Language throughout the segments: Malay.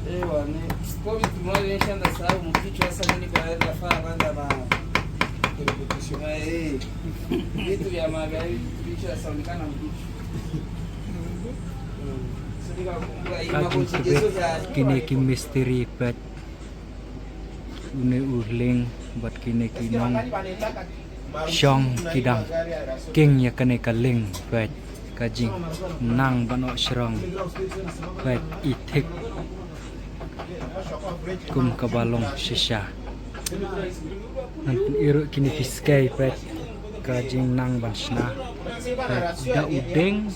Ewa, kwa vitu mmoja nishaanza sahau mkichwa sasa nini kwa nafaa kwanza ma vitu vya magari vitu yasaonekana mkichwa. Kini ki misteri pet une uhling bat kini ki nong shong kidang king ya kane kaling pet kajing nang bano shrong pet itik kum kabalong shisha nanti iru kini fiskai pet kajing nang bansna pet da udeng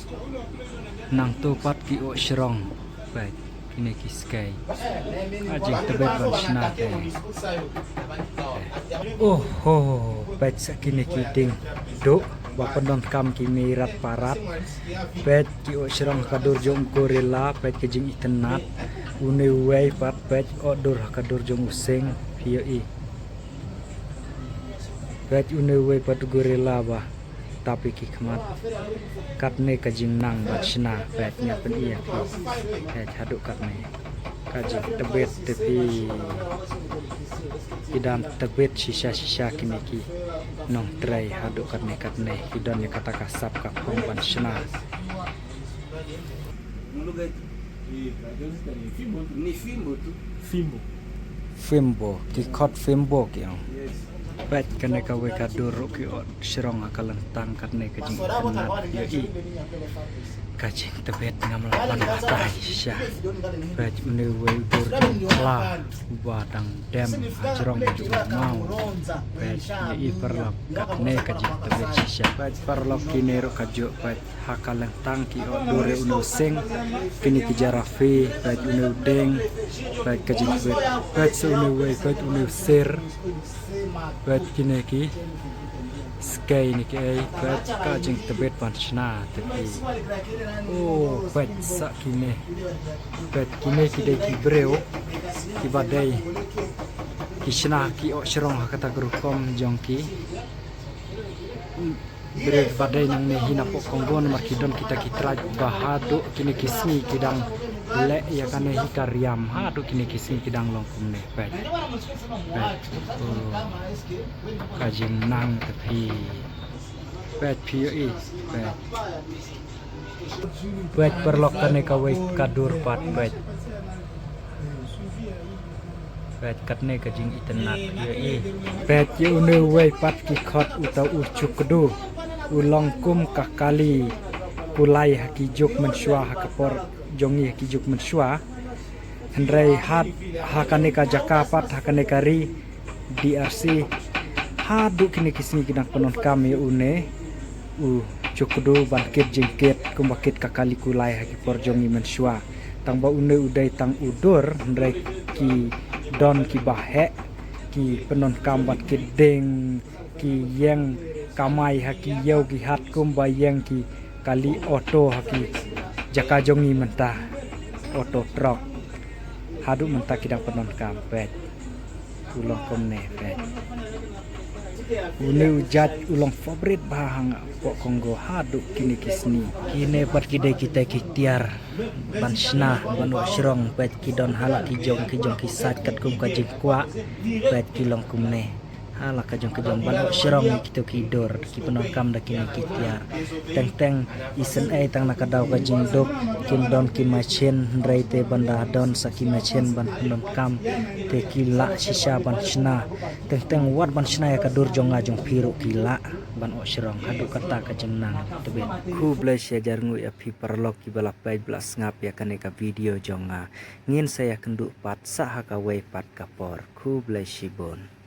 nang topat ki o shrong pet kini kiskai kajing tebet bansna te oh ho pet sakini kiding do bapendon kam ki mirat parat pet ki o shrong kadur jong gorilla pet kajing itenat une wei pat pet odur kadur jong useng hiyo i pet une wei pat gorilla ba tapi ki khamat katne kajing nang batsna pet nya pen iya pet haduk katne kajing tebet tepi idam tebet sisa kini ki nong tray haduk katne idon nya kata kasap ka pong batsna Fimbo ki khot fimbo ki pet kene ka we kadur ki shrong akalan tang katne kajing kanat yoi kajing tebet ngam lapan batai sya pet une we dur la badang dem ajrong mau pet yoi perlok katne kajing tebet sya pet perlok kini ro kajo pet hakalan tang ki dure unu sing kini ki jarafi pet une udeng pet kajing tebet pet une we pet une sir pet kini ki skai ni ki pet kajing tebet bansna tepi oh pet sak kini pet kini ki dei ki breu ki badai ki shna ki o shrong kata grukom jongki breu badai nang ne hina pok konggon markidon kita kitraj bahadu kini kisni kidang le ya kane hikariam hadu kini kisni kidang longkum ne pet kajing nang tepi pet pioi pet perlok kane kawai kadur pat pet katne kajing itenat pioi pet ye une wei pat ki khot utau uchuk kedu ulong kum kakali kulai haki juk mensyua hakapor jongi haki juk mensyua hendrai hat hakane ka jakapat hakane kari DRC hadu kini kisni kidang penon kami une cukudu bangkit jengkit kumbakit kakali kulai haki porjongi mensyua tang ba une udai tang udur hendrai ki don ki bahe ki penon kambat ki deng ki yang kamai haki yau ki hat kumbayang ki kali oto haki jakajongi mentah oto truk hadu mentah kidang penon kampet ulong komne pet une ujat ulong favorit bahang pok konggo hadu kini kisni kine pat kidai kita kitiar bansna banu shrong pet kidon halak kijong kisat kat kum kajing kwa pet kilong kumne ala kajong banu shrong kita kidur ki penongkam da kini kitiar teng isen tang nakadaw kajing dok kin don ki machen ndrai te banda don saki machen ban penongkam te kila sisa bansna teng wat bansna ya kadur jonga jong piru kila ban shrong hadu kata kajing nang tebet ku bless ya jarngu ya pi perlok ki bala pai blas ngap ya kaneka video jonga ngin saya kenduk pat saha ka wei pat kapor ku bless bon.